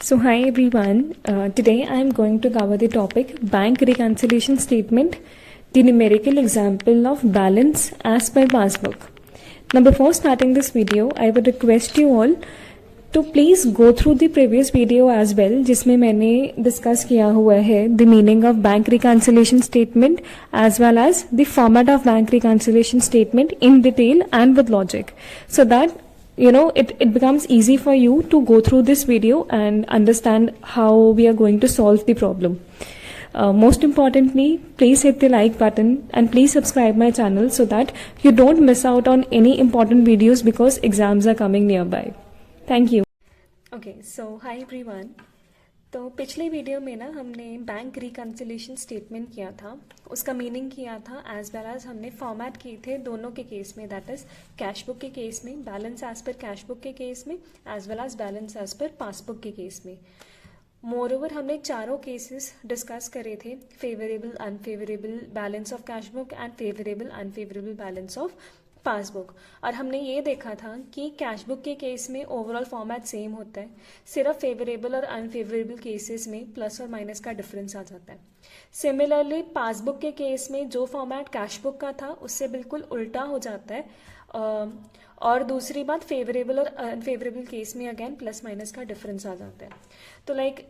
So hi everyone, today I am going to cover the topic bank reconciliation statement, the numerical example of balance as per passbook. Now before starting this video, I would request you all to please go through the previous video as well, जिसमें मैंने discuss किया हुआ है the meaning of bank reconciliation statement as well as the format of bank reconciliation statement in detail and with logic, so that it becomes easy for you to go through this video and understand how we are going to solve the problem. Most importantly, please hit the like button and please subscribe my channel so that you don't miss out on any important videos because exams are coming nearby. Thank you. Okay, so hi everyone. तो पिछले video में ना हमने bank reconciliation statement किया था, उसका meaning किया था एज वेल एज हमने फॉर्मेट किए थे दोनों के केस में, दैट इज कैश बुक के केस में balance as per cash book के केस में as well as balance as per passbook के केस में. मोर ओवर हमने चारों केसेस डिस्कस करे थे, favourable unfavourable balance of cash book and favourable unfavourable balance of passbook. और हमने ये देखा था कि कैश बुक के केस में ओवरऑल फॉर्मेट सेम होता है, सिर्फ फेवरेबल और अनफेवरेबल केसेस में प्लस और माइनस का डिफरेंस आ जाता है. सिमिलरली पासबुक के केस में जो फॉर्मेट कैश बुक का था उससे बिल्कुल उल्टा हो जाता है. और दूसरी बात, फेवरेबल और अनफेवरेबल केस में अगेन प्लस माइनस का डिफरेंस आ जाता है. तो like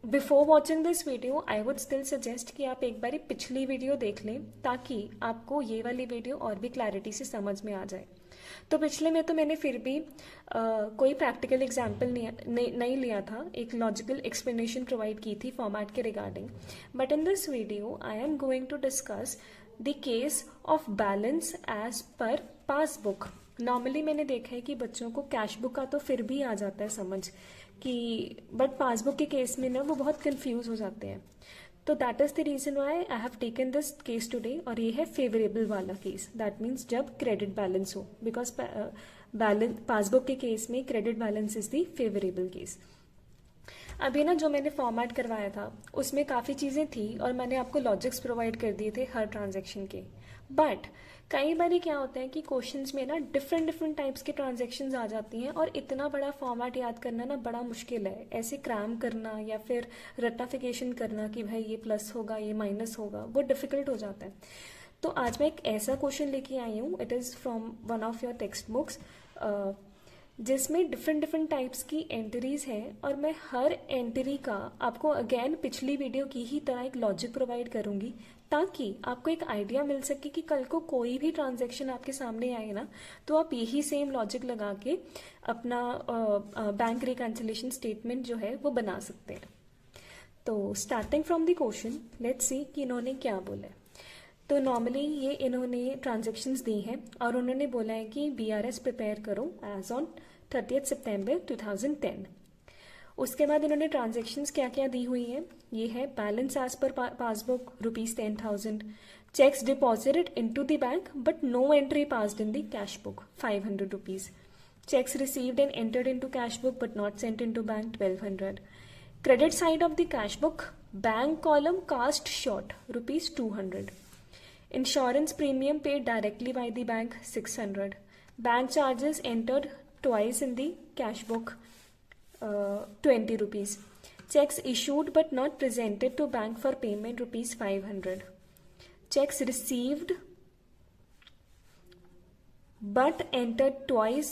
before watching this video I would still suggest कि आप एक बारी पिछली वीडियो देख लें ताकि आपको ये वाली वीडियो और भी क्लैरिटी से समझ में आ जाए. तो पिछले में तो मैंने फिर भी कोई प्रैक्टिकल एग्जाम्पल नहीं लिया था, एक लॉजिकल एक्सप्लेनेशन प्रोवाइड की थी फॉर्मेट के regarding. But in this video I am going to discuss the case of balance as per passbook. Normally मैंने देखा है कि बच्चों को कैश बुक का तो फिर भी आ जाता है समझ कि, बट पासबुक के केस में ना वो बहुत कंफ्यूज हो जाते हैं. तो that is the reason why I have taken this case today. और ये है फेवरेबल वाला केस, दैट मीन्स जब क्रेडिट बैलेंस हो, बिकॉज बैलेंस पासबुक के केस में credit balance is the favourable case. अभी ना जो मैंने फॉर्मेट करवाया था उसमें काफ़ी चीज़ें थी और मैंने आपको लॉजिक्स प्रोवाइड कर दिए थे हर ट्रांजैक्शन के. बट कई बार क्या होता है कि क्वेश्चंस में ना डिफरेंट टाइप्स के ट्रांजैक्शंस आ जाती हैं और इतना बड़ा फॉर्मेट याद करना ना बड़ा मुश्किल है. ऐसे क्रैम करना या फिर रट्टाफिकेशन करना कि भाई ये प्लस होगा ये माइनस होगा, वो डिफिकल्ट हो जाता है. तो आज मैं एक ऐसा क्वेश्चन लेके आई हूँ, it is from one of your text books, जिसमें डिफरेंट टाइप्स की एंट्रीज हैं और मैं हर एंट्री का आपको अगेन पिछली वीडियो की ही तरह एक लॉजिक प्रोवाइड करूंगी ताकि आपको एक आइडिया मिल सके कि कल को कोई भी ट्रांजैक्शन आपके सामने आए ना तो आप यही सेम लॉजिक लगा के अपना बैंक रिकन्सिलेशन स्टेटमेंट जो है वो बना सकते हैं. तो starting from the question let's see कि इन्होंने क्या बोला है. तो नॉर्मली ये इन्होंने ट्रांजैक्शंस दी हैं और उन्होंने बोला है कि BRS प्रिपेयर करो एज ऑन 30 सितंबर 2010. उसके बाद इन्होंने ट्रांजैक्शंस क्या क्या दी हुई हैं, ये है balance as per passbook ₹10,000, cheques deposited into the bank but no entry passed in the cash book ₹500, cheques received and entered into cash book but not sent into bank 1200, credit side of the cash book bank column cast short ₹200, insurance premium paid directly by the bank 600, bank charges entered twice in the cash book ₹20, checks issued but not presented to bank for payment ₹500, checks received but entered twice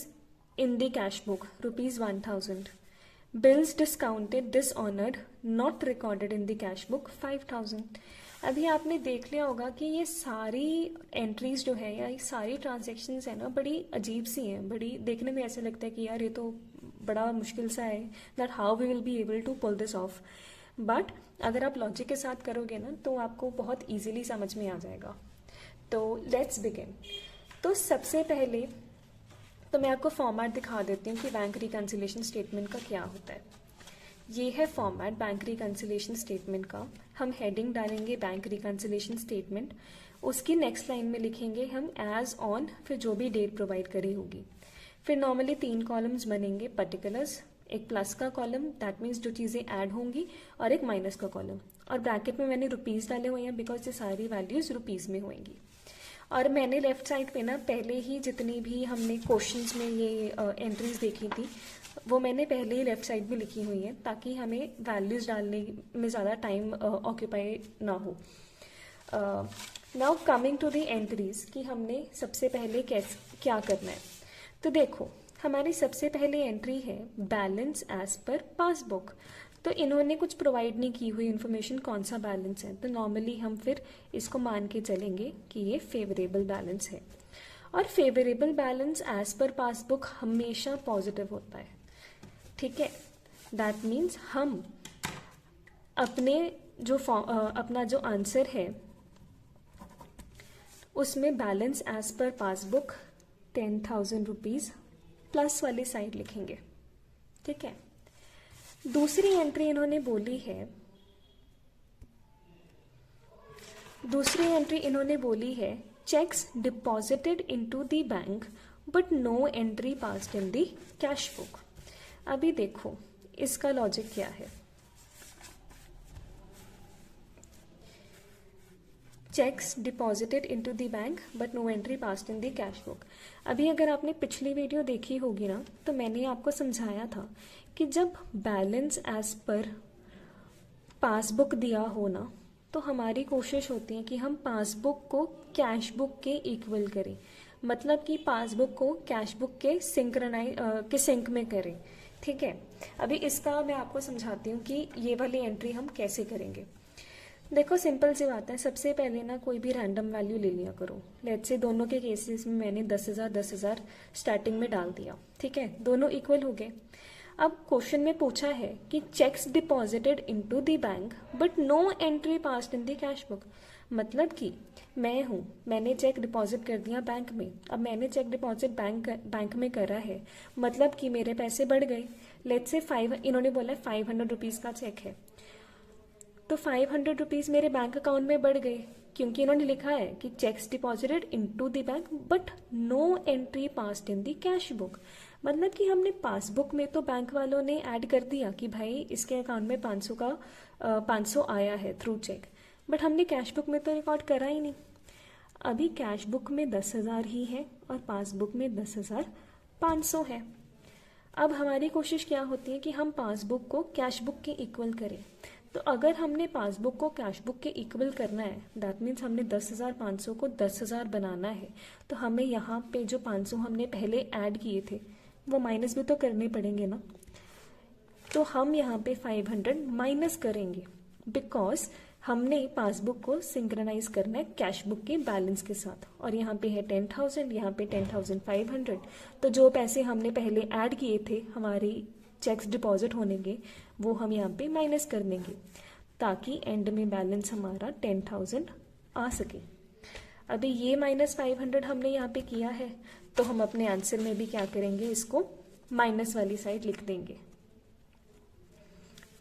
in the cash book ₹1000, bills discounted dishonored not recorded in the cash book 5000. अभी आपने देख लिया होगा कि ये सारी entries जो है या ये सारी ट्रांजैक्शंस है ना बड़ी अजीब सी हैं, बड़ी देखने में ऐसा लगता है कि यार ये तो बड़ा मुश्किल सा है, that how we will be able to pull this off. But अगर आप लॉजिक के साथ करोगे ना तो आपको बहुत इजीली समझ में आ जाएगा. तो लेट्स बिगिन. तो सबसे पहले तो मैं आपको फॉर्मेट दिखा देती हूँ कि बैंक रिकन्सिलेशन स्टेटमेंट का क्या होता है. ये है फॉर्मेट बैंक रिकन्सिलेशन स्टेटमेंट का. हम हेडिंग डालेंगे बैंक रिकन्सिलेशन स्टेटमेंट, उसकी नेक्स्ट लाइन में लिखेंगे हम एज ऑन, फिर जो भी डेट प्रोवाइड करी होगी. फिर नॉर्मली 3 कॉलम्स बनेंगे, पर्टिकुलर्स, एक प्लस का कॉलम दैट मीन्स जो चीज़ें ऐड होंगी और एक माइनस का कॉलम. और ब्रैकेट में मैंने रुपीज़ डाले हुए हैं बिकॉज ये सारी वैल्यूज़ रुपीज़ में होंगी. और मैंने लेफ्ट साइड पे ना पहले ही जितनी भी हमने क्वेश्चंस में ये एंट्रीज देखी थी वो मैंने पहले ही लेफ्ट साइड में लिखी हुई है ताकि हमें वैल्यूज डालने में ज़्यादा टाइम ऑक्यूपाई ना हो। Now coming to the entries कि हमने सबसे पहले क्या करना है। तो देखो, हमारी सबसे पहली एंट्री है बैलेंस एज पर पासबुक। तो इन्होंने कुछ प्रोवाइड नहीं की हुई इन्फॉर्मेशन कौन सा बैलेंस है, तो नॉर्मली हम फिर इसको मान के चलेंगे कि ये फेवरेबल बैलेंस है। और favourable balance as per passbook हमेशा पॉजिटिव होता है, ठीक है। दैट मीन्स हम अपने अपना जो आंसर है उसमें balance as per passbook 10,000 rupees plus वाली साइड लिखेंगे, ठीक है। दूसरी एंट्री इन्होंने बोली है cheques deposited into the bank but no entry passed in the cash book. अभी देखो इसका लॉजिक क्या है। Cheques deposited into the bank but no entry passed in the cash book. अभी अगर आपने पिछली वीडियो देखी होगी ना, तो मैंने आपको समझाया था कि जब बैलेंस एज पर पासबुक दिया हो ना, तो हमारी कोशिश होती है कि हम पासबुक को कैश बुक के इक्वल करें, मतलब कि पासबुक को कैश बुक के सिंक में करें, ठीक है। अभी इसका मैं आपको समझाती हूँ कि ये वाली एंट्री हम कैसे करेंगे। देखो सिंपल सी बात है, सबसे पहले ना कोई भी रैंडम वैल्यू ले लिया करो। लेट्स से दोनों के केसेस में मैंने 10,000 स्टार्टिंग में डाल दिया, ठीक है, दोनों इक्वल हो गए। अब क्वेश्चन में पूछा है कि cheques deposited into the bank but no entry passed in the cash book, मतलब कि मैंने चेक डिपॉजिट कर दिया बैंक में। अब मैंने चेक डिपॉजिट बैंक में करा है, मतलब कि मेरे पैसे बढ़ गए। लेट्स से इन्होंने बोला 500 रुपीज का चेक है, तो 500 रुपीज मेरे बैंक अकाउंट में बढ़ गए, क्योंकि इन्होंने लिखा है कि cheques deposited into the bank but no entry passed in the cash book. मतलब कि हमने पासबुक में तो बैंक वालों ने ऐड कर दिया कि भाई इसके अकाउंट में 500 आया है थ्रू चेक, बट हमने कैश बुक में तो रिकॉर्ड करा ही नहीं। अभी कैश बुक में 10,000 ही है और पासबुक में 10,500 है। अब हमारी कोशिश क्या होती है कि हम पासबुक को कैश बुक के इक्वल करें। तो अगर हमने पासबुक को कैश बुक के इक्वल करना है, दैट मीन्स हमने 10,500 को 10,000 बनाना है, तो हमें यहाँ पे जो 500 हमने पहले ऐड किए थे वो माइनस भी तो करने पड़ेंगे ना। तो हम यहाँ पे 500 माइनस करेंगे, बिकॉज हमने पासबुक को सिंक्रोनाइज करना है कैश बुक के बैलेंस के साथ। और यहाँ पे है 10,000, यहाँ पे 10,500, तो जो पैसे हमने पहले ऐड किए थे हमारी चेक्स डिपॉजिट होने के, वो हम यहाँ पे माइनस कर देंगे, ताकि एंड में बैलेंस हमारा 10,000 आ सके। अभी ये -500 हमने यहाँ पे किया है, तो हम अपने आंसर में भी क्या करेंगे, इसको माइनस वाली साइड लिख देंगे।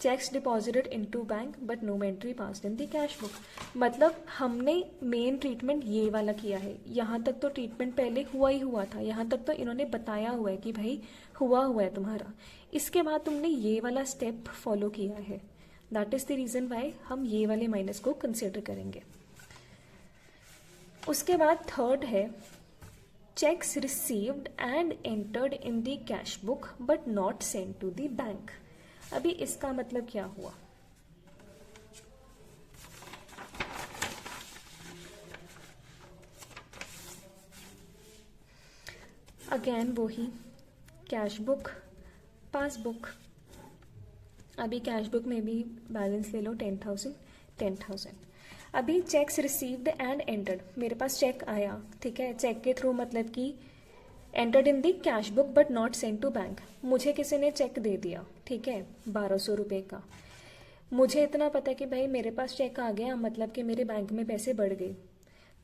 Cheques deposited into bank but no entry passed in the cash book, मतलब हमने मेन ट्रीटमेंट ये वाला किया है। यहाँ तक तो ट्रीटमेंट पहले हुआ ही हुआ था, यहाँ तक तो इन्होंने बताया हुआ है कि भाई हुआ है तुम्हारा, इसके बाद तुमने ये वाला स्टेप फॉलो किया है। That is the reason why हम ये वाले माइनस को कंसिडर करेंगे। उसके बाद थर्ड है cheques received and entered in the cash book but not send to the bank. अभी इसका मतलब क्या हुआ, अगेन वही कैश बुक पासबुक। अभी कैश बुक में भी बैलेंस ले लो 10,000। अभी चेक्स रिसीव्ड एंड एंटर्ड, मेरे पास चेक आया, ठीक है, चेक के थ्रू मतलब कि entered in the cash book but not send to bank. मुझे किसी ने चेक दे दिया, ठीक है, 1,200 रुपये का। मुझे इतना पता कि भाई मेरे पास चेक आ गया, मतलब कि मेरे बैंक में पैसे बढ़ गए,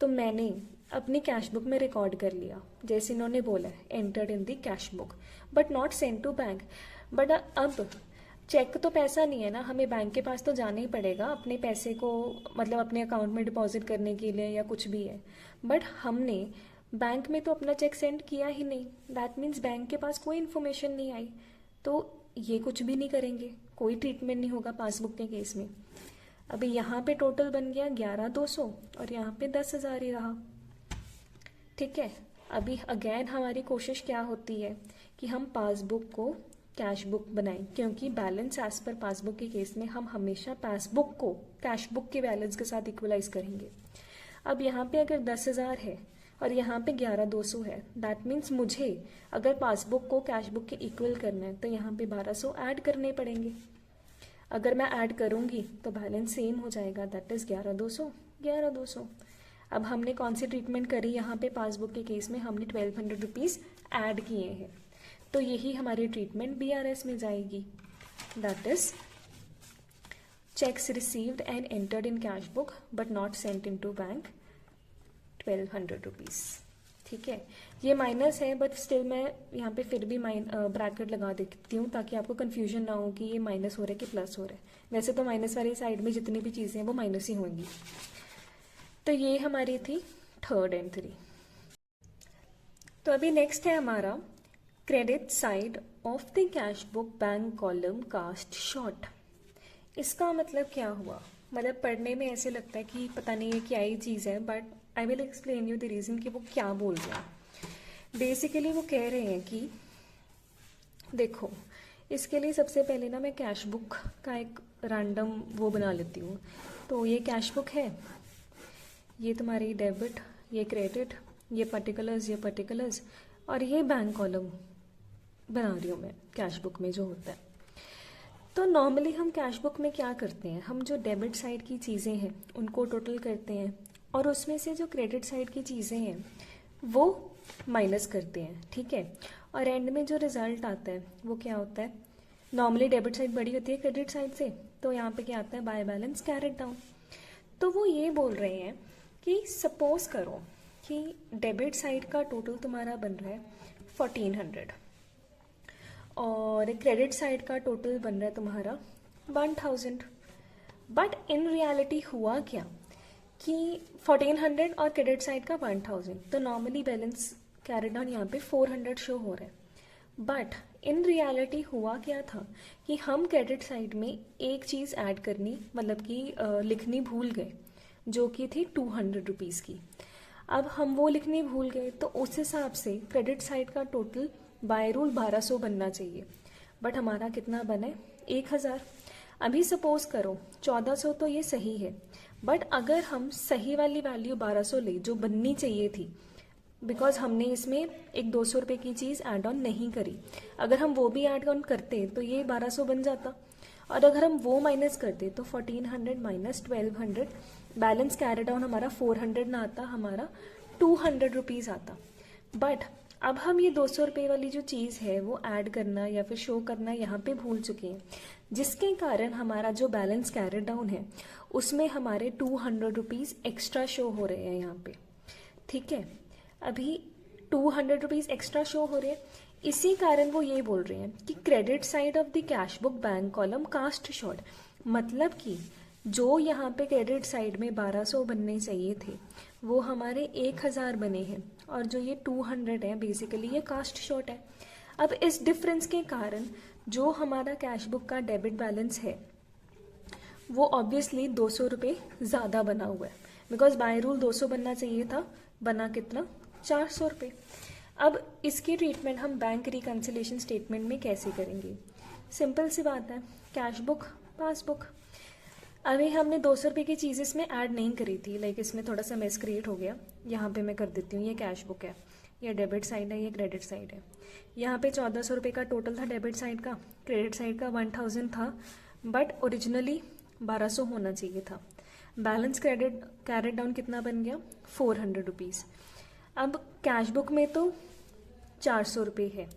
तो मैंने अपनी कैश बुक में रिकॉर्ड कर लिया जैसे इन्होंने बोला है, entered in the cash book but not send to bank. But अब चेक तो पैसा नहीं है ना, हमें बैंक के पास तो जाना ही पड़ेगा अपने पैसे को, मतलब अपने अकाउंट में डिपॉजिट करने के लिए या कुछ भी है, बट हमने बैंक में तो अपना चेक सेंड किया ही नहीं। दैट मीन्स बैंक के पास कोई इन्फॉर्मेशन नहीं आई, तो ये कुछ भी नहीं करेंगे, कोई ट्रीटमेंट नहीं होगा पासबुक के केस में। अभी यहाँ पे टोटल बन गया 11,200 और यहाँ पे 10,000 ही रहा, ठीक है। अभी अगेन हमारी कोशिश क्या होती है कि हम पासबुक को कैश बुक बनाएं, क्योंकि बैलेंस एज पर पासबुक के केस में हम हमेशा पासबुक को कैश बुक के बैलेंस के साथ इक्वलाइज करेंगे। अब यहाँ पे अगर 10,000 है और यहाँ पे 11,200 है, दैट मीन्स मुझे अगर पासबुक को कैश बुक के इक्वल करना है तो यहाँ पे 1200 ऐड करने पड़ेंगे। अगर मैं ऐड करूँगी तो बैलेंस सेम हो जाएगा, दैट इज़ 11,200। अब हमने कौन सी ट्रीटमेंट करी यहाँ पे पासबुक के केस में, हमने 1200 रुपीज़ ऐड किए हैं, तो यही हमारी ट्रीटमेंट BRS में जाएगी, that is cheques received and entered in cash book but not sent into bank 1200 rupees. ठीक है, ये माइनस है बट स्टिल मैं यहाँ पे फिर भी ब्रैकेट लगा देती हूँ ताकि आपको कंफ्यूजन ना हो कि ये माइनस हो रहा है कि प्लस हो रहा है। वैसे तो माइनस वाली साइड में जितनी भी चीज़ें हैं वो माइनस ही होंगी। तो ये हमारी थी थर्ड एंट्री। तो अभी नेक्स्ट है हमारा credit side of the cash book bank column cast short. इसका मतलब क्या हुआ, मतलब पढ़ने में ऐसे लगता है कि पता नहीं ये क्या ही चीज़ है, but I will explain you the reason कि वो क्या बोल रहे हैं। बेसिकली वो कह रहे हैं कि देखो, इसके लिए सबसे पहले ना मैं कैश बुक का एक रैंडम वो बना लेती हूँ। तो ये कैश बुक है, ये तुम्हारी डेबिट, ये क्रेडिट, ये पर्टिकुलर्स और ये बैंक कॉलम बना रही हूँ मैं कैश बुक में जो होता है। तो नॉर्मली हम कैश बुक में क्या करते हैं, हम जो डेबिट साइड की चीज़ें हैं उनको टोटल करते हैं और उसमें से जो क्रेडिट साइड की चीज़ें हैं वो माइनस करते हैं। ठीक है, और एंड में जो रिजल्ट आता है वो क्या होता है, नॉर्मली डेबिट साइड बड़ी होती है क्रेडिट साइड से, तो यहाँ पे क्या आता है, बाय बैलेंस कैरिड डाउन। तो वो ये बोल रहे हैं कि सपोज करो कि डेबिट साइड का टोटल तुम्हारा बन रहा है 1400 और क्रेडिट साइड का टोटल बन रहा है तुम्हारा 1000। बट इन रियलिटी हुआ क्या कि 1400 और क्रेडिट साइड का 1000, तो नॉर्मली बैलेंस कैरिड ऑन यहाँ पे 400 शो हो रहा है। बट इन रियलिटी हुआ क्या था कि हम क्रेडिट साइड में एक चीज़ ऐड करनी, मतलब कि लिखनी भूल गए, जो कि थी 200 रुपीज़ की। अब हम वो लिखनी भूल गए, तो उस हिसाब से क्रेडिट साइड का टोटल बाय रूल 1200 बनना चाहिए, बट हमारा कितना बने 1000। अभी सपोज करो 1400, तो ये सही है, बट अगर हम सही वाली वैल्यू 1200 ले जो बननी चाहिए थी, बिकॉज हमने इसमें एक 200 रुपये की चीज़ ऐड ऑन नहीं करी, अगर हम वो भी ऐड ऑन करते तो ये 1200 बन जाता, और अगर हम वो माइनस करते तो 1400 माइनस 1200 बैलेंस कैरिड ऑन हमारा 400 ना आता, हमारा 200 रुपीज़ आता। बट अब हम ये 200 रुपये वाली जो चीज़ है वो ऐड करना या फिर शो करना यहाँ पे भूल चुके हैं, जिसके कारण हमारा जो बैलेंस कैरिड डाउन है उसमें हमारे 200 रुपीज़ एक्स्ट्रा शो हो रहे हैं यहाँ पे। ठीक है, अभी 200 रुपीज़ एक्स्ट्रा शो हो रहे हैं, इसी कारण वो ये बोल रहे हैं कि credit side of the cash book bank column cast short. मतलब कि जो यहाँ पे क्रेडिट साइड में 1200 बनने चाहिए थे वो हमारे 1000 बने हैं, और जो ये 200 है बेसिकली ये कास्ट शॉर्ट है। अब इस डिफरेंस के कारण जो हमारा कैश बुक का डेबिट बैलेंस है वो ऑब्वियसली 200 रुपये ज़्यादा बना हुआ है, बिकॉज बाय रूल 200 बनना चाहिए था, बना कितना 400 रुपये। अब इसकी ट्रीटमेंट हम बैंक रिकन्सिलेशन स्टेटमेंट में कैसे करेंगे, सिंपल सी बात है, कैश बुक पासबुक। अभी हमने 200 रुपये की चीज़ इसमें ऐड नहीं करी थी, लाइक इसमें थोड़ा सा मेस क्रिएट हो गया, यहाँ पे मैं कर देती हूँ, ये कैश बुक है, ये डेबिट साइड है, ये क्रेडिट साइड है। यहाँ पे 1400 रुपये का टोटल था डेबिट साइड का, क्रेडिट साइड का 1000 था, बट ओरिजिनली 1200 होना चाहिए था। बैलेंस कैरिड डाउन कितना बन गया 400 रुपीज़। अब कैश बुक में तो 400 रुपये है,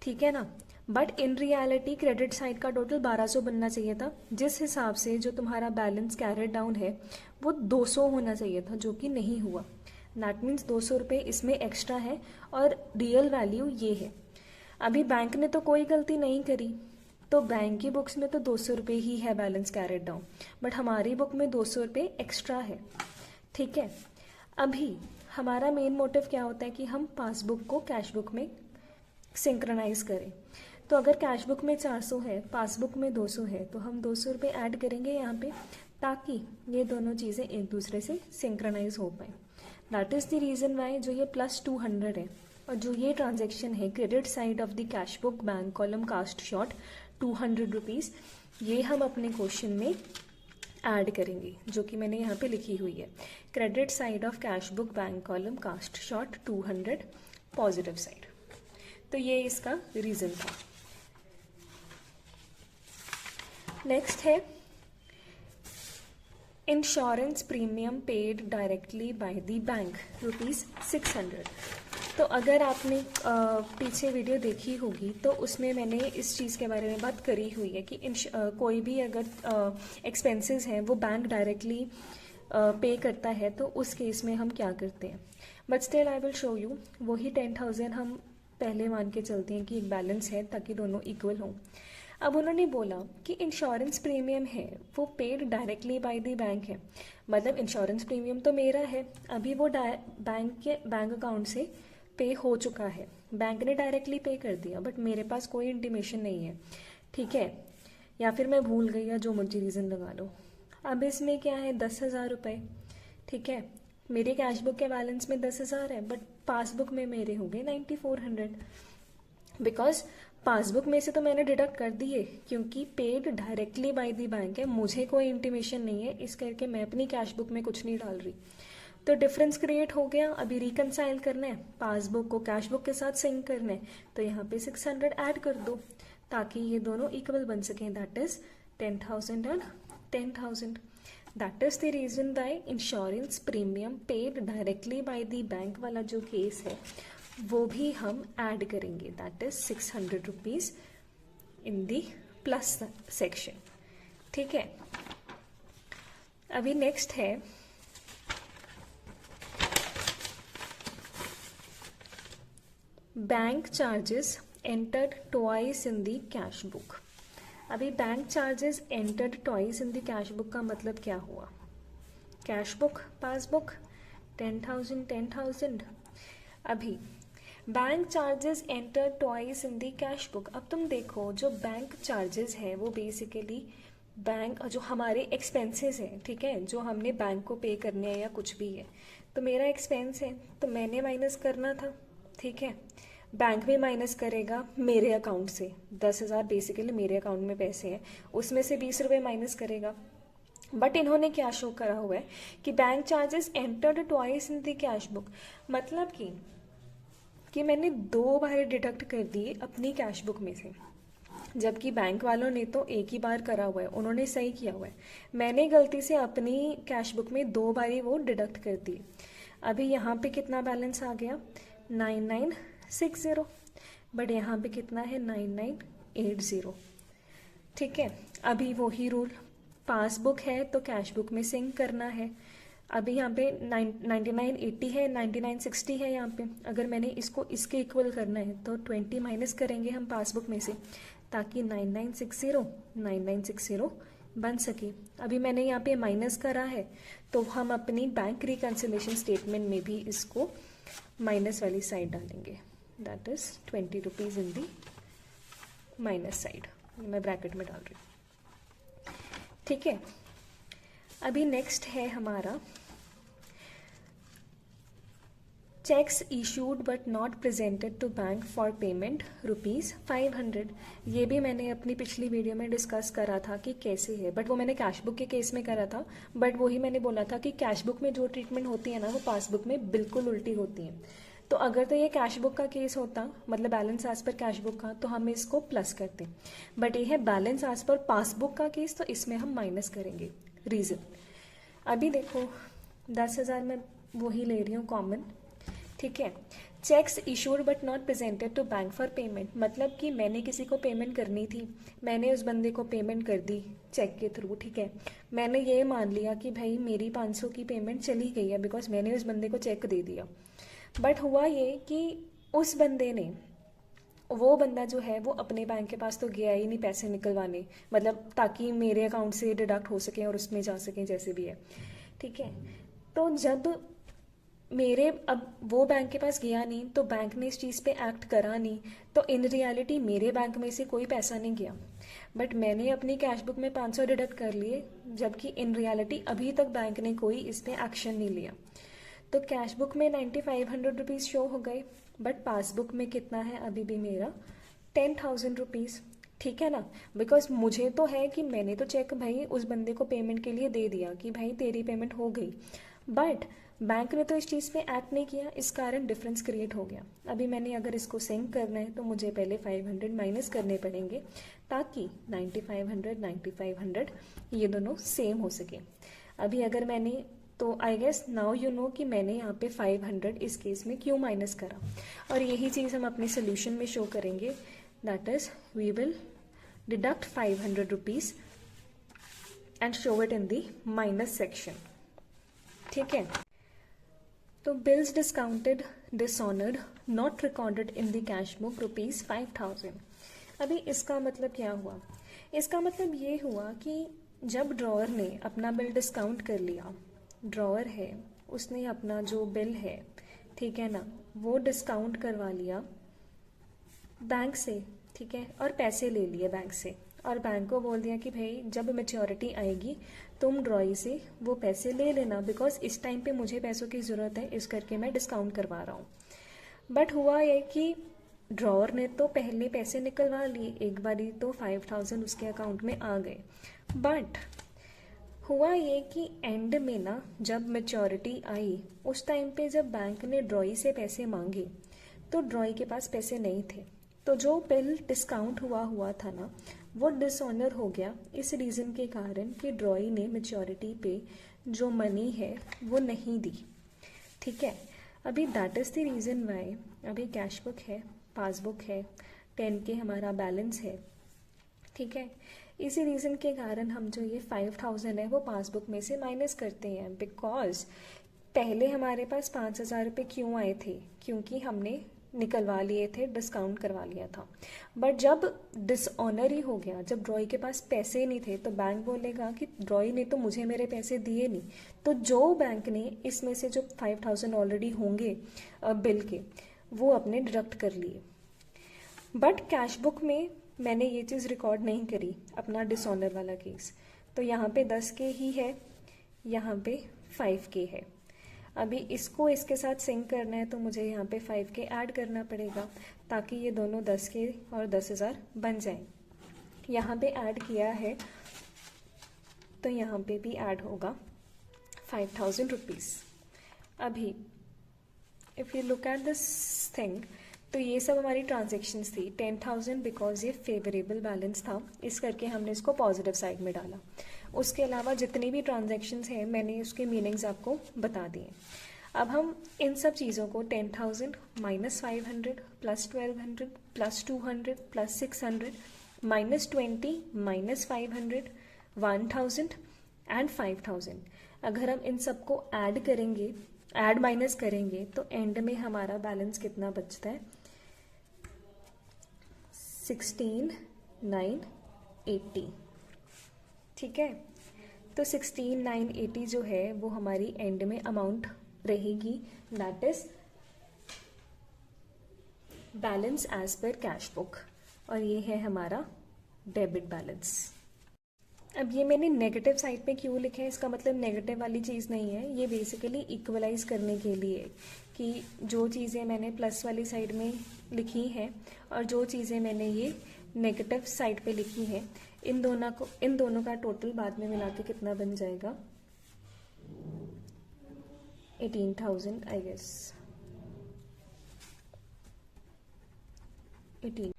ठीक है ना, but in reality credit side का टोटल 1200 बनना चाहिए था, जिस हिसाब से जो तुम्हारा बैलेंस कैरिड डाउन है वो 200 होना चाहिए था, जो कि नहीं हुआ। दैट मीन्स 200 रुपये इसमें एक्स्ट्रा है और रियल वैल्यू ये है। अभी बैंक ने तो कोई गलती नहीं करी, तो बैंक की बुक्स में तो 200 रुपये ही है बैलेंस कैरिड डाउन, बट हमारी बुक में 200 रुपये एक्स्ट्रा है। ठीक है, अभी हमारा मेन मोटिव क्या होता है कि हम पासबुक को कैश बुक में सिंक्रोनाइज करें। तो अगर कैश बुक में 400 है, पासबुक में 200 है, तो हम 200 रुपये ऐड करेंगे यहाँ पे, ताकि ये दोनों चीज़ें एक दूसरे से सिंक्रोनाइज हो पाए। That is the reason why जो ये +200 है और जो ये ट्रांजैक्शन है credit side of the cash book bank column cast short 200 rupees, ये हम अपने क्वेश्चन में ऐड करेंगे, जो कि मैंने यहाँ पे लिखी हुई है। Credit side of cash book bank column cast short 200, positive side. तो ये इसका रीज़न था। नेक्स्ट है insurance premium paid directly by the bank ₹600। तो अगर आपने पीछे वीडियो देखी होगी तो उसमें मैंने इस चीज़ के बारे में बात करी हुई है कि कोई भी अगर एक्सपेंसेस हैं वो बैंक डायरेक्टली पे करता है तो उस केस में हम क्या करते हैं। But still I will show you. वही 10,000 हम पहले मान के चलते हैं कि एक बैलेंस है ताकि दोनों इक्वल हों। अब उन्होंने बोला कि इंश्योरेंस प्रीमियम है वो paid directly by the bank है, मतलब इंश्योरेंस प्रीमियम तो मेरा है, अभी वो बैंक अकाउंट से पे हो चुका है, बैंक ने डायरेक्टली पे कर दिया, बट मेरे पास कोई इंटीमेशन नहीं है, ठीक है, या फिर मैं भूल गई या जो मर्जी रीज़न लगा लो। अब इसमें क्या है 10,000 रुपये, ठीक है, मेरे कैश बुक के बैलेंस में 10,000 है, बट पासबुक में मेरे हो गए 9,400, बिकॉज पासबुक में से तो मैंने डिडक्ट कर दिए क्योंकि paid directly by the bank है, मुझे कोई इंटीमेशन नहीं है, इस करके मैं अपनी कैश बुक में कुछ नहीं डाल रही। तो डिफरेंस क्रिएट हो गया। अभी रिकनसाइल करना है, पासबुक को कैश बुक के साथ सिंक करना है, तो यहाँ पे 600 ऐड कर दो ताकि ये दोनों इक्वल बन सकें, that is 10,000 and 10,000। That is the reason by insurance premium paid directly by the bank वाला जो केस है वो भी हम ऐड करेंगे, that is 600 rupees in the plus section, ठीक है। अभी नेक्स्ट है bank charges entered twice in the cash book. अभी bank charges entered twice in the cash book का मतलब क्या हुआ, कैश बुक पासबुक 10,000 10,000। अभी bank charges enter twice in the cash book. अब तुम देखो जो बैंक चार्जेस है वो बेसिकली बैंक जो हमारे एक्सपेंसेस हैं, ठीक है, जो हमने बैंक को पे करने हैं या कुछ भी है, तो मेरा एक्सपेंस है तो मैंने माइनस करना था, ठीक है, बैंक भी माइनस करेगा मेरे अकाउंट से, 10,000 बेसिकली मेरे अकाउंट में पैसे हैं, उसमें से 20 रुपये माइनस करेगा। बट इन्होंने क्या शो करा हुआ है कि bank charges entered twice in the cash book, मतलब कि मैंने 2 बार डिडक्ट कर दिए अपनी कैश बुक में से, जबकि बैंक वालों ने तो एक ही बार करा हुआ है, उन्होंने सही किया हुआ है, मैंने गलती से अपनी कैश बुक में 2 बार ही वो डिडक्ट कर दिए। अभी यहाँ पे कितना बैलेंस आ गया 9960, बट यहाँ पे कितना है 9980, ठीक है। अभी वही रूल, पासबुक है तो कैश बुक में सिंक करना है। अभी यहाँ पे 9980 है, 9960 है, यहाँ पे अगर मैंने इसको इसके इक्वल करना है तो 20 माइनस करेंगे हम पासबुक में से ताकि 9960 बन सके। अभी मैंने यहाँ पे माइनस करा है तो हम अपनी बैंक रिकन्सिलेशन स्टेटमेंट में भी इसको माइनस वाली साइड डालेंगे, that is 20 rupees in the minus side, मैं ब्रैकेट में डाल रही हूँ, ठीक है। अभी नेक्स्ट है हमारा cheques issued but not presented to bank for payment ₹500। ये भी मैंने अपनी पिछली वीडियो में डिस्कस करा था कि कैसे है, बट वो मैंने कैश बुक के केस में करा था, बट वही मैंने बोला था कि कैश बुक में जो ट्रीटमेंट होती है ना वो पासबुक में बिल्कुल उल्टी होती है। तो अगर तो ये कैश बुक का केस होता, मतलब balance as per cash book का, तो हम इसको प्लस करते, बट ये है बैलेंस एज पर पासबुक का केस, तो इसमें हम माइनस करेंगे। रीज़न अभी देखो 10,000 में वही ले रही हूँ कॉमन, ठीक है। Cheques issued but not presented to bank for payment, मतलब कि मैंने किसी को पेमेंट करनी थी, मैंने उस बंदे को पेमेंट कर दी चेक के थ्रू, ठीक है, मैंने ये मान लिया कि भाई मेरी 500 की पेमेंट चली गई है बिकॉज मैंने उस बंदे को चेक दे दिया। बट हुआ ये कि उस बंदे ने, वो बंदा जो है वो अपने बैंक के पास तो गया ही नहीं पैसे निकलवाने, मतलब ताकि मेरे अकाउंट से डिडक्ट हो सके और उसमें जा सकें जैसे भी है, ठीक है। तो जब मेरे, अब वो बैंक के पास गया नहीं तो बैंक ने इस चीज़ पे एक्ट करा नहीं, तो इन रियलिटी मेरे बैंक में से कोई पैसा नहीं गया, बट मैंने अपनी कैश बुक में 500 डिडक्ट कर लिए, जबकि इन रियलिटी अभी तक बैंक ने कोई इस पर एक्शन नहीं लिया। तो कैश बुक में 9,500 रुपीज़ शो हो गए, बट पासबुक में कितना है अभी भी मेरा 10,000 रुपीज़, ठीक है ना। बिकॉज मुझे तो है कि मैंने तो चेक भाई उस बंदे को पेमेंट के लिए दे दिया कि भाई तेरी पेमेंट हो गई, बट बैंक ने तो इस चीज़ पे एक्ट नहीं किया, इस कारण डिफरेंस क्रिएट हो गया। अभी मैंने अगर इसको सिंक करना है तो मुझे पहले 500 माइनस करने पड़ेंगे ताकि 9500 ये दोनों सेम हो सके। अभी अगर मैंने तो I guess now you know कि मैंने यहाँ पे 500 इस केस में क्यों माइनस करा, और यही चीज़ हम अपने सोल्यूशन में शो करेंगे। That is we will deduct 500 rupees and show it in the minus section, ठीक है। तो bills discounted dishonoured not recorded in the cash book ₹5,000। अभी इसका मतलब क्या हुआ? इसका मतलब ये हुआ कि जब ड्रॉअर ने अपना बिल डिस्काउंट कर लिया, ड्रॉअर है उसने अपना जो बिल है, ठीक है ना, वो डिस्काउंट करवा लिया बैंक से, ठीक है, और पैसे ले लिए बैंक से, और बैंक को बोल दिया कि भाई जब मैच्योरिटी आएगी तुम ड्रॉई से वो पैसे ले लेना, बिकॉज इस टाइम पे मुझे पैसों की ज़रूरत है, इस करके मैं डिस्काउंट करवा रहा हूँ। बट हुआ ये कि ड्रॉअर ने तो पहले पैसे निकलवा लिए, एक बारी तो 5,000 उसके अकाउंट में आ गए, बट हुआ ये कि एंड में ना जब मैच्योरिटी आई उस टाइम पे जब बैंक ने ड्रॉई से पैसे मांगे तो ड्रॉई के पास पैसे नहीं थे, तो जो बिल डिस्काउंट हुआ था ना वो डिसऑनर हो गया इस रीज़न के कारण कि ड्रॉई ने मैच्योरिटी पे जो मनी है वो नहीं दी, ठीक है। अभी that is the reason Y अभी कैश बुक है, पासबुक है, 10K हमारा बैलेंस है, ठीक है। इसी रीज़न के कारण हम जो ये 5,000 है वो पासबुक में से माइनस करते हैं, बिकॉज पहले हमारे पास 5,000 रुपये क्यों आए थे, क्योंकि हमने निकलवा लिए थे, डिस्काउंट करवा लिया था। बट जब डिसऑनर ही हो गया, जब ड्रॉई के पास पैसे नहीं थे, तो बैंक बोलेगा कि ड्रॉई ने तो मुझे मेरे पैसे दिए नहीं, तो जो बैंक ने इसमें से जो 5,000 ऑलरेडी होंगे बिल के वो अपने डिडक्ट कर लिए। बट कैश बुक में मैंने ये चीज़ रिकॉर्ड नहीं करी, अपना डिसऑनर वाला केस, तो यहाँ पे 10K ही है, यहाँ पे 5K है। अभी इसको इसके साथ सिंक करना है तो मुझे यहाँ पे 5K ऐड करना पड़ेगा ताकि ये दोनों 10K और 10,000 बन जाएं। यहाँ पे ऐड किया है तो यहाँ पे भी ऐड होगा 5,000 रुपीज़। अभी if you look at this thing, तो ये सब हमारी ट्रांजेक्शन्स थी। 10,000 बिकॉज ये फेवरेबल बैलेंस था, इस करके हमने इसको पॉजिटिव साइड में डाला। उसके अलावा जितनी भी ट्रांजेक्शन्स हैं मैंने उसके मीनिंग्स आपको बता दिए। अब हम इन सब चीज़ों को 10,000 minus 500 plus 1,200 plus 200 plus 600 minus 20 minus 500 1,000 and 5,000, अगर हम इन सबको ऐड करेंगे, ऐड माइनस करेंगे, तो एंड में हमारा बैलेंस कितना बचता है? 16,980, ठीक है। तो 16,980 जो है वो हमारी एंड में अमाउंट रहेगी, that is balance as per cash book, और ये है हमारा डेबिट बैलेंस। अब ये मैंने नेगेटिव साइड पे क्यों लिखा है, इसका मतलब नेगेटिव वाली चीज़ नहीं है, ये बेसिकली इक्वलाइज करने के लिए कि जो चीज़ें मैंने प्लस वाली साइड में लिखी हैं और जो चीज़ें मैंने ये नेगेटिव साइड पे लिखी हैं, इन दोनों का टोटल बाद में मिला के कितना बन जाएगा? 18,000 आई गेस, 18।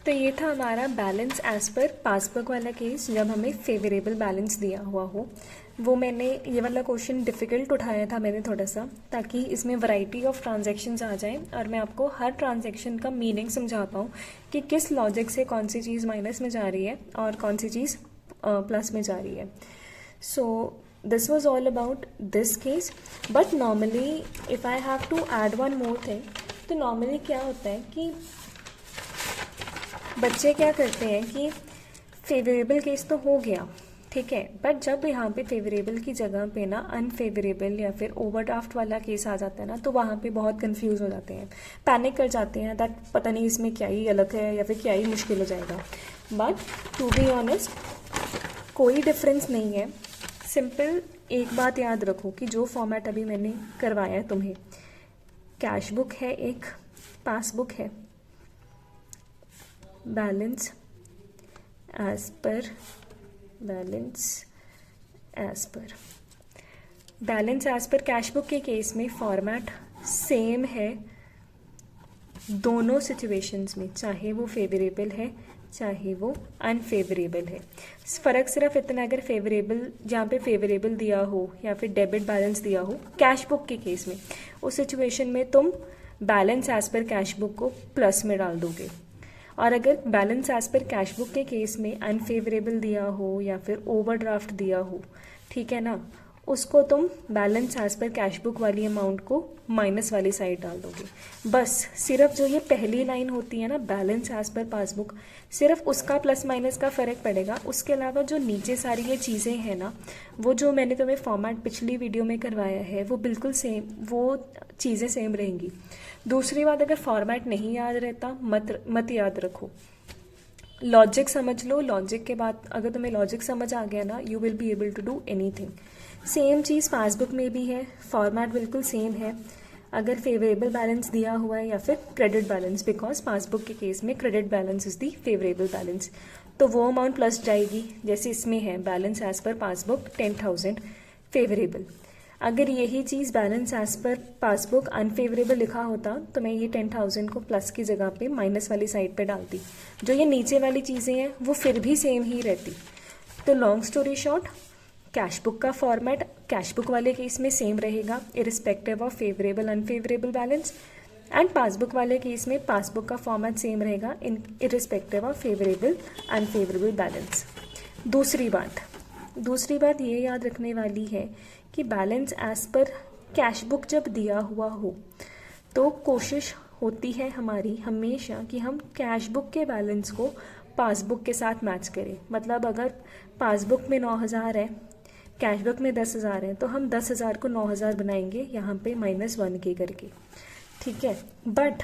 तो ये था हमारा बैलेंस एज पर पासबुक वाला केस, जब हमें फेवरेबल बैलेंस दिया हुआ हो। वो मैंने ये वाला क्वेश्चन डिफ़िकल्ट उठाया था मैंने थोड़ा सा, ताकि इसमें वैरायटी ऑफ ट्रांजैक्शंस आ जाएं और मैं आपको हर ट्रांजैक्शन का मीनिंग समझा पाऊँ कि किस लॉजिक से कौन सी चीज़ माइनस में जा रही है और कौन सी चीज़ प्लस में जा रही है। So this was all about this case. But normally if I have to add one more thing, तो नॉर्मली क्या होता है कि बच्चे क्या करते हैं कि फेवरेबल केस तो हो गया, ठीक है, बट जब यहाँ पे फेवरेबल की जगह पे ना अनफेवरेबल या फिर ओवरड्राफ्ट वाला केस आ जाता है ना, तो वहाँ पे बहुत कंफ्यूज हो जाते हैं, पैनिक कर जाते हैं दैट पता नहीं इसमें क्या ही गलत है या फिर क्या ही मुश्किल हो जाएगा। बट टू बी ऑनेस्ट कोई डिफरेंस नहीं है। सिंपल एक बात याद रखो कि जो फॉर्मेट अभी मैंने करवाया है तुम्हें, कैश बुक है एक, पासबुक है, balance as per cash book के केस में फॉर्मेट सेम है दोनों सिचुएशंस में, चाहे वो फेवरेबल है चाहे वो अनफेवरेबल है। फ़र्क सिर्फ इतना, अगर फेवरेबल जहाँ पे फेवरेबल दिया हो या फिर डेबिट बैलेंस दिया हो कैश बुक के केस में, उस सिचुएशन में तुम balance as per cash book को प्लस में डाल दोगे। और अगर balance as per cash book के केस में अनफेवरेबल दिया हो या फिर ओवरड्राफ्ट दिया हो, ठीक है ना, उसको तुम balance as per cash book वाली अमाउंट को माइनस वाली साइड डाल दोगे। बस सिर्फ जो ये पहली लाइन होती है ना, बैलेंस एज पर पासबुक, सिर्फ उसका प्लस माइनस का फ़र्क पड़ेगा। उसके अलावा जो नीचे सारी ये चीज़ें हैं ना, वो जो मैंने तुम्हें फॉर्मेट पिछली वीडियो में करवाया है वो बिल्कुल सेम, वो चीज़ें सेम रहेंगी। दूसरी बात, अगर फॉर्मेट नहीं याद रहता मत याद रखो, लॉजिक समझ लो। लॉजिक के बाद अगर तुम्हें लॉजिक समझ आ गया ना, you will be able to do anything. Same चीज़ पासबुक में भी है, फॉर्मेट बिल्कुल सेम है। अगर फेवरेबल बैलेंस दिया हुआ है या फिर क्रेडिट बैलेंस, बिकॉज पासबुक के केस में credit balance is the favourable balance, तो वो अमाउंट प्लस जाएगी। जैसे इसमें है balance as per passbook 10,000 favourable. अगर यही चीज़ balance as per passbook unfavourable लिखा होता तो मैं ये 10,000 को प्लस की जगह पे माइनस वाली साइड पे डालती। जो ये नीचे वाली चीज़ें हैं वो फिर भी सेम ही रहती। तो long story short, cash book का फॉर्मेट कैश बुक वाले केस में सेम रहेगा irrespective of favourable unfavourable balance, and passbook वाले केस में पासबुक का फॉर्मेट सेम रहेगा in irrespective of favourable unfavourable balance. दूसरी बात ये याद रखने वाली है कि balance as per cash book जब दिया हुआ हो तो कोशिश होती है हमारी हमेशा कि हम कैश बुक के बैलेंस को पासबुक के साथ मैच करें। मतलब अगर पासबुक में 9,000 है, कैश बुक में 10,000 है, तो हम 10,000 को 9,000 बनाएंगे यहाँ पे -1 के करके, ठीक है। बट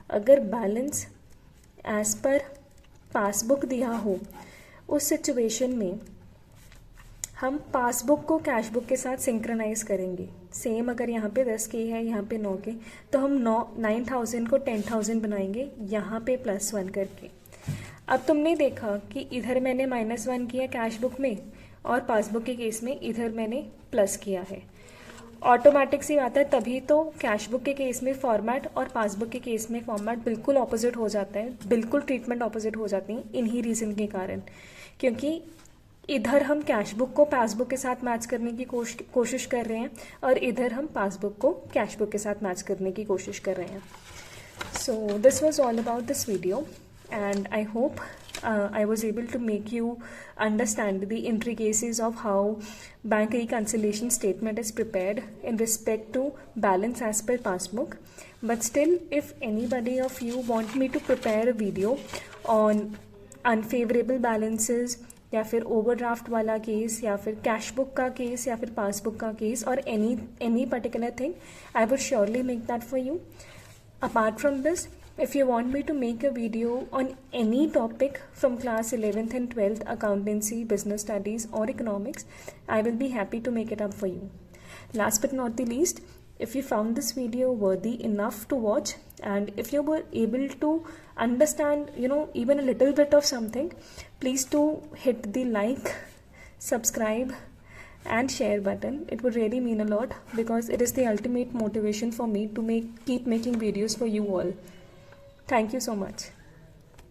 अगर बैलेंस एज पर पासबुक दिया हो, उस सिचुएशन में हम पासबुक को कैश बुक के साथ सिंक्रोनाइज करेंगे। सेम अगर यहाँ पे 10 के है, यहाँ पे 9 के, तो हम 9,000 को 10,000 बनाएंगे यहाँ पे +1 करके। अब तुमने देखा कि इधर मैंने -1 किया कैश बुक में और पासबुक के केस में इधर मैंने प्लस किया है। ऑटोमेटिक सी बात है, तभी तो कैश बुक के केस में फॉर्मेट और पासबुक के केस में फॉर्मेट बिल्कुल ऑपोजिट हो जाता है, बिल्कुल ट्रीटमेंट ऑपोजिट हो जाती है इन्हीं रीज़न के कारण। क्योंकि इधर हम कैश बुक को पासबुक के साथ मैच करने की कोशिश कर रहे हैं और इधर हम पासबुक को कैश बुक के साथ मैच करने की कोशिश कर रहे हैं। सो this was all about this video and I hope I was able to make you understand the intricacies of how bank reconciliation statement is prepared in respect to balance as per passbook. But still, if anybody of you want me to prepare a video on unfavorable balances या फिर overdraft वाला case या फिर cash book का case या फिर passbook का case और any particular thing, I would surely make that for you. Apart from this, if you want me to make a video on any topic from class 11th and 12th, accountancy, business studies or economics, I will be happy to make it up for you. Last but not the least, if you found this video worthy enough to watch and if you were able to understand, even a little bit of something, please do hit the like, subscribe and share button. It would really mean a lot because it is the ultimate motivation for me to keep making videos for you all. Thank you so much.